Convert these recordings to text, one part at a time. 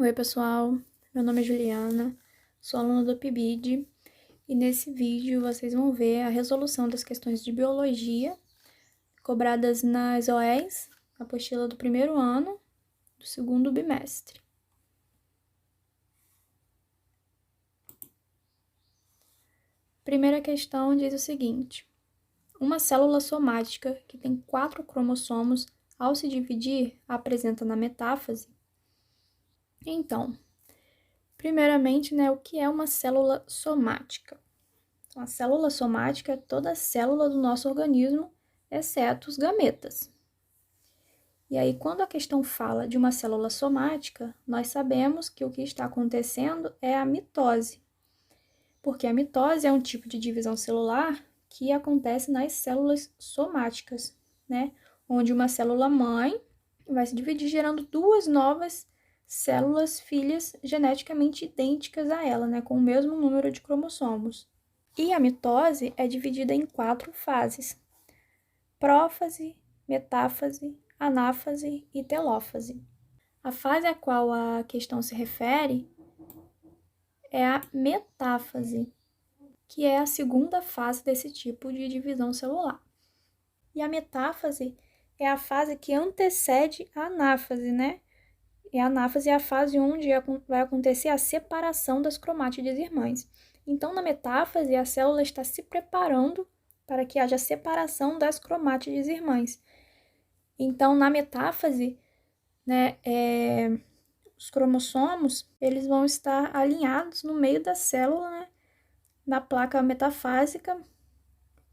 Oi, pessoal. Meu nome é Juliana, sou aluna do PIBID e nesse vídeo vocês vão ver a resolução das questões de biologia cobradas nas OEs, apostila do primeiro ano do segundo bimestre. Primeira questão diz o seguinte: uma célula somática que tem 4 cromossomos, ao se dividir, apresenta na metáfase. Então, primeiramente, o que é uma célula somática? Então, a célula somática é toda célula do nosso organismo, exceto os gametas. E aí, quando a questão fala de uma célula somática, nós sabemos que o que está acontecendo é a mitose. Porque a mitose é um tipo de divisão celular que acontece nas células somáticas, onde uma célula mãe vai se dividir gerando 2 novas células filhas geneticamente idênticas a ela, com o mesmo número de cromossomos. E a mitose é dividida em 4 fases: prófase, metáfase, anáfase e telófase. A fase a qual a questão se refere é a metáfase, que é a segunda fase desse tipo de divisão celular. E a metáfase é a fase que antecede a anáfase, E a anáfase é a fase onde vai acontecer a separação das cromátides irmãs. Então, na metáfase, a célula está se preparando para que haja separação das cromátides irmãs. Então, na metáfase, os cromossomos eles vão estar alinhados no meio da célula, na placa metafásica,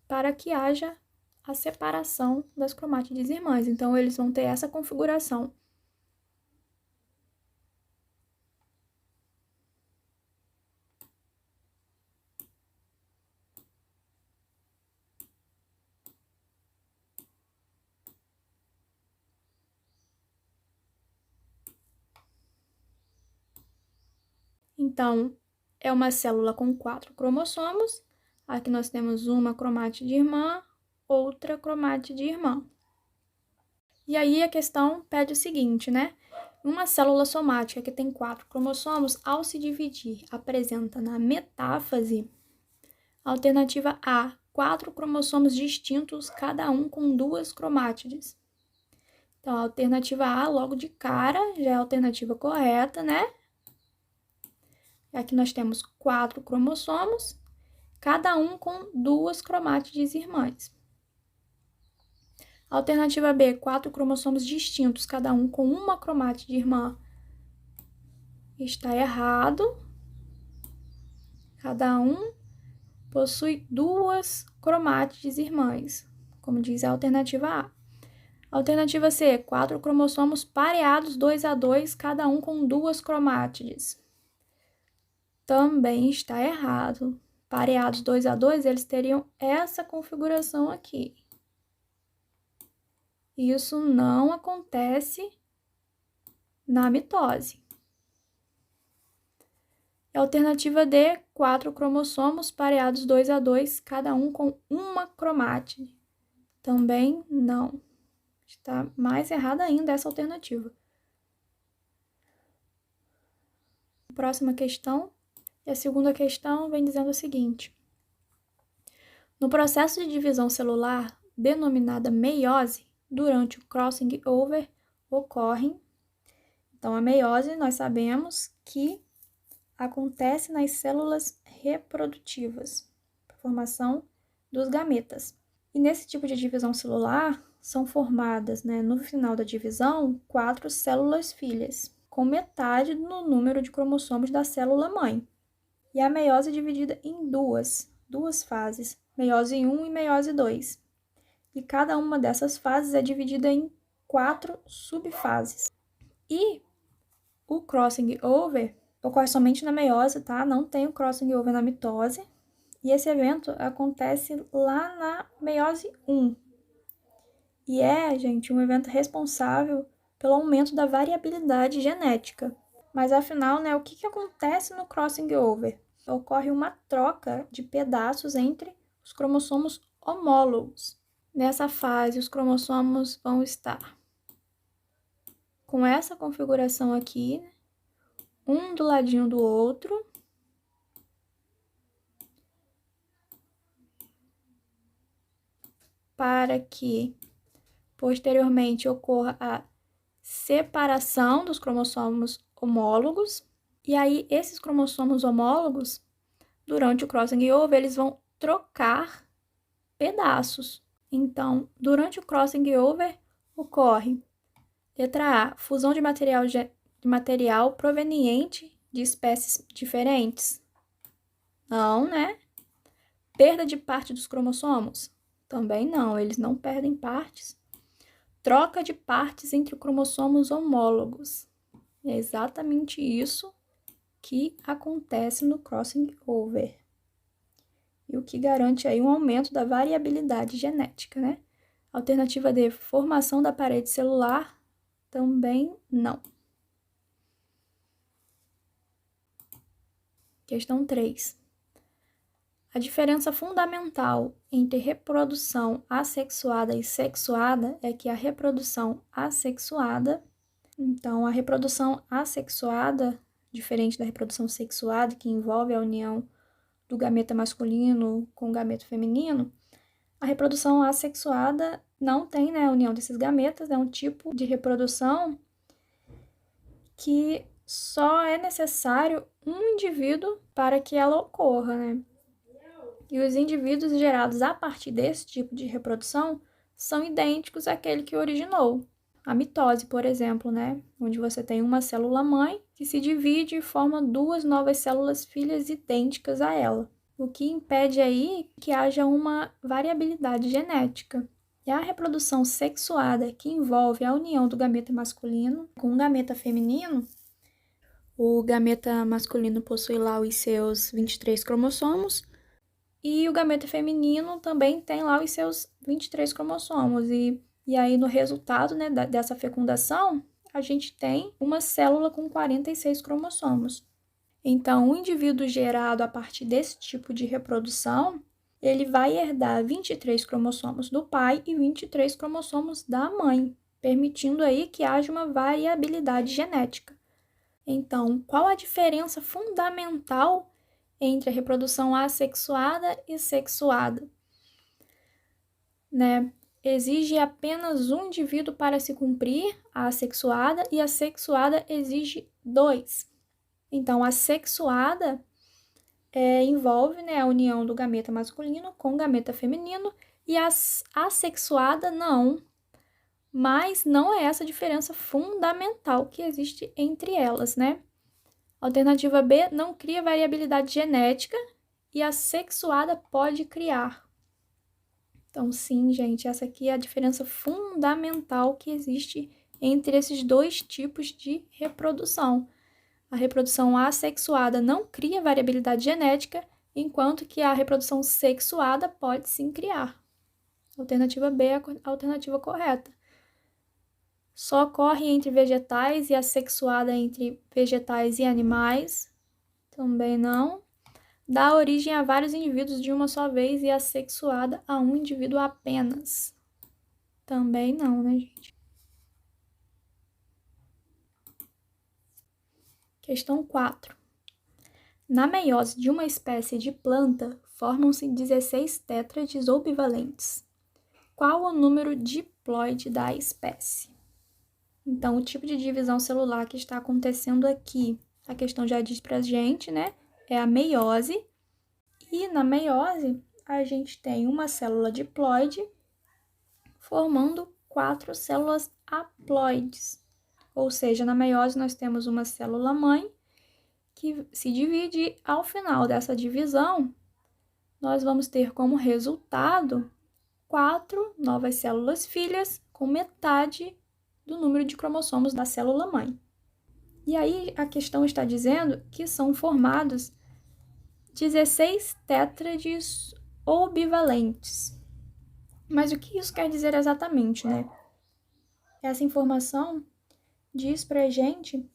para que haja a separação das cromátides irmãs. Então, eles vão ter essa configuração. Então, é uma célula com 4 cromossomos. Aqui nós temos uma cromátide irmã, outra cromátide irmã. E aí a questão pede o seguinte, Uma célula somática que tem 4 cromossomos, ao se dividir, apresenta na metáfase, alternativa A, 4 cromossomos distintos, cada um com 2 cromátides. Então, a alternativa A, logo de cara, já é a alternativa correta, Aqui nós temos 4 cromossomos, cada um com 2 cromátides irmãs. Alternativa B, 4 cromossomos distintos, cada um com uma cromátide irmã. Está errado. Cada um possui 2 cromátides irmãs, como diz a alternativa A. Alternativa C, 4 cromossomos pareados 2 a 2, cada um com 2 cromátides. Também está errado. Pareados 2 a 2, eles teriam essa configuração aqui. Isso não acontece na mitose. Alternativa D, 4 cromossomos pareados 2 a 2, cada um com uma cromátide. Também não. Está mais errada ainda essa alternativa. Próxima questão. E a segunda questão vem dizendo o seguinte: no processo de divisão celular, denominada meiose, durante o crossing over ocorrem. Então, a meiose nós sabemos que acontece nas células reprodutivas, a formação dos gametas. E nesse tipo de divisão celular, são formadas, no final da divisão, 4 células filhas, com metade no número de cromossomos da célula mãe. E a meiose é dividida em duas fases, meiose 1 e meiose 2. E cada uma dessas fases é dividida em 4 subfases. E o crossing over ocorre somente na meiose, Não tem o crossing over na mitose. E esse evento acontece lá na meiose 1. E gente, um evento responsável pelo aumento da variabilidade genética. Mas, afinal, o que acontece no crossing over? Ocorre uma troca de pedaços entre os cromossomos homólogos. Nessa fase, os cromossomos vão estar com essa configuração aqui, um do ladinho do outro. Para que posteriormente ocorra a separação dos cromossomos homólogos. E aí, esses cromossomos homólogos, durante o crossing over, eles vão trocar pedaços. Então, durante o crossing over, ocorre, letra A, fusão de material proveniente de espécies diferentes. Não, né? Perda de parte dos cromossomos? Também não, eles não perdem partes. Troca de partes entre cromossomos homólogos. É exatamente isso que acontece no crossing over. E o que garante aí um aumento da variabilidade genética, né? Alternativa D, formação da parede celular, também não. Questão 3. A diferença fundamental entre reprodução assexuada e sexuada é que a reprodução assexuada, então a reprodução assexuada, diferente da reprodução sexuada, que envolve a união do gameta masculino com o gameta feminino, a reprodução assexuada não tem, né, a união desses gametas, é um tipo de reprodução que só é necessário um indivíduo para que ela ocorra, né? E os indivíduos gerados a partir desse tipo de reprodução são idênticos àquele que originou. A mitose, por exemplo, né? Onde você tem uma célula mãe que se divide e forma duas novas células filhas idênticas a ela. O que impede aí que haja uma variabilidade genética. E a reprodução sexuada, que envolve a união do gameta masculino com o gameta feminino, o gameta masculino possui lá os seus 23 cromossomos, e o gameta feminino também tem lá os seus 23 cromossomos. E aí, no resultado, né, dessa fecundação, a gente tem uma célula com 46 cromossomos. Então, o indivíduo gerado a partir desse tipo de reprodução, ele vai herdar 23 cromossomos do pai e 23 cromossomos da mãe, permitindo aí que haja uma variabilidade genética. Então, qual a diferença fundamental entre a reprodução assexuada e sexuada? Né? Exige apenas um indivíduo para se cumprir a assexuada e a sexuada exige 2. Então, a sexuada envolve, né, a união do gameta masculino com o gameta feminino e a assexuada não. Mas não é essa a diferença fundamental que existe entre elas, né? Alternativa B, não cria variabilidade genética e a sexuada pode criar. Então, sim, gente, essa aqui é a diferença fundamental que existe entre esses dois tipos de reprodução. A reprodução assexuada não cria variabilidade genética, enquanto que a reprodução sexuada pode sim criar. Alternativa B é a alternativa correta. Só ocorre entre vegetais e assexuada entre vegetais e animais? Também não. Dá origem a vários indivíduos de uma só vez e assexuada a um indivíduo apenas? Também não, né, gente? Questão 4. Na meiose de uma espécie de planta, formam-se 16 tétrades ou bivalentes. Qual o número diploide da espécie? Então, o tipo de divisão celular que está acontecendo aqui, a questão já diz pra gente, né? É a meiose. E na meiose, a gente tem uma célula diploide formando 4 células haploides. Ou seja, na meiose nós temos uma célula mãe que se divide e ao final dessa divisão, nós vamos ter como resultado 4 novas células filhas com metade do número de cromossomos da célula mãe. E aí a questão está dizendo que são formados 16 tétrades ou bivalentes. Mas o que isso quer dizer exatamente, né? Essa informação diz pra gente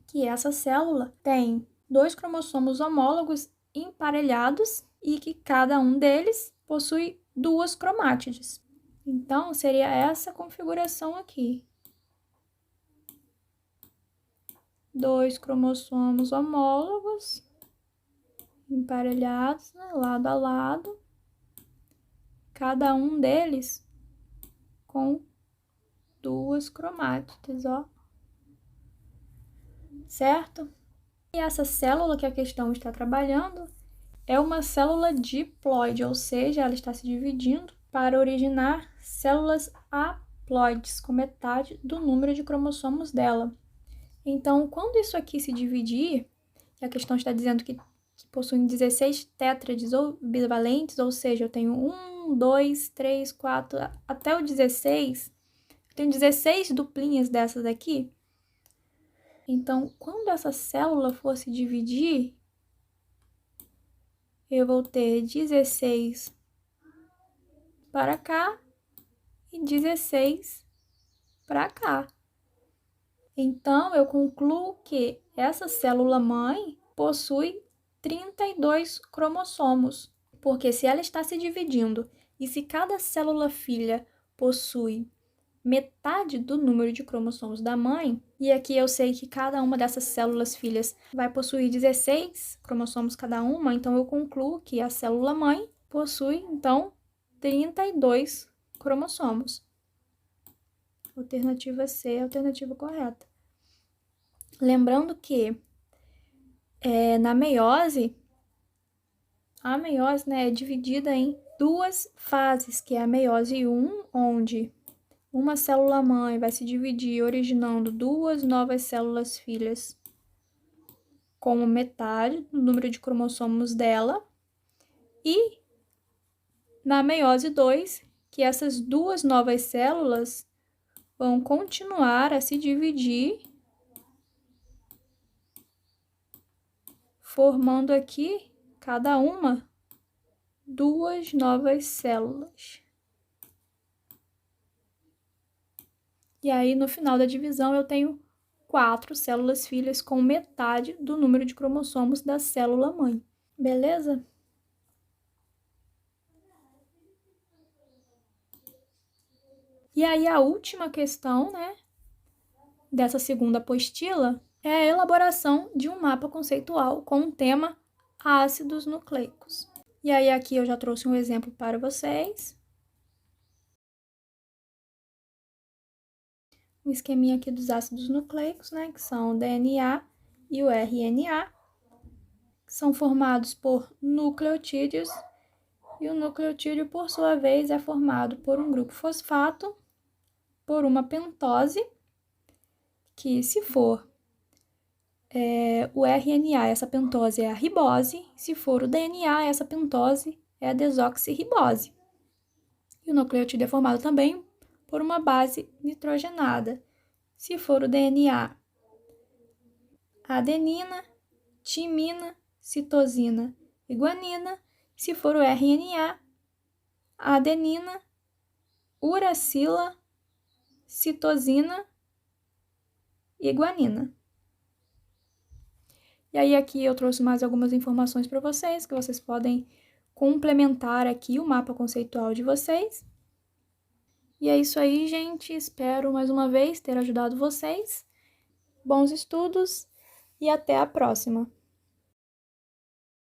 que essa célula tem 2 cromossomos homólogos emparelhados e que cada um deles possui 2 cromátides. Então, seria essa configuração aqui. 2 cromossomos homólogos, emparelhados, né, lado a lado, cada um deles com 2 cromátides, ó. Certo? E essa célula que a questão está trabalhando é uma célula diploide, ou seja, ela está se dividindo para originar células haploides, com metade do número de cromossomos dela. Então, quando isso aqui se dividir, e a questão está dizendo que possuem 16 tétrades ou bivalentes, ou seja, eu tenho 1, 2, 3, 4, até o 16, eu tenho 16 duplinhas dessas aqui. Então, quando essa célula for se dividir, eu vou ter 16 para cá e 16 para cá. Então, eu concluo que essa célula-mãe possui 32 cromossomos, porque se ela está se dividindo e se cada célula-filha possui metade do número de cromossomos da mãe, e aqui eu sei que cada uma dessas células filhas vai possuir 16 cromossomos cada uma, então eu concluo que a célula-mãe possui, então, 32 cromossomos. Alternativa C é a alternativa correta. Lembrando que na meiose, a meiose, né, é dividida em 2 fases, que é a meiose 1, onde uma célula-mãe vai se dividir, originando 2 novas células filhas com metade do número de cromossomos dela. E na meiose 2, que essas 2 novas células vão continuar a se dividir, formando aqui, cada uma, 2 novas células. E aí, no final da divisão, eu tenho 4 células filhas com metade do número de cromossomos da célula-mãe. Beleza? E aí, a última questão, né, dessa segunda apostila é a elaboração de um mapa conceitual com o tema ácidos nucleicos. E aí, aqui eu já trouxe um exemplo para vocês. Um esqueminha aqui dos ácidos nucleicos, né, que são o DNA e o RNA, que são formados por nucleotídeos, e o nucleotídeo, por sua vez, é formado por um grupo fosfato, por uma pentose, que se for o RNA, essa pentose é a ribose, se for o DNA, essa pentose é a desoxirribose. E o nucleotídeo é formado também por uma base nitrogenada. Se for o DNA, adenina, timina, citosina e guanina. Se for o RNA, adenina, uracila, citosina e guanina. E aí aqui eu trouxe mais algumas informações para vocês, que vocês podem complementar aqui o mapa conceitual de vocês. E é isso aí, gente. Espero mais uma vez ter ajudado vocês. Bons estudos e até a próxima!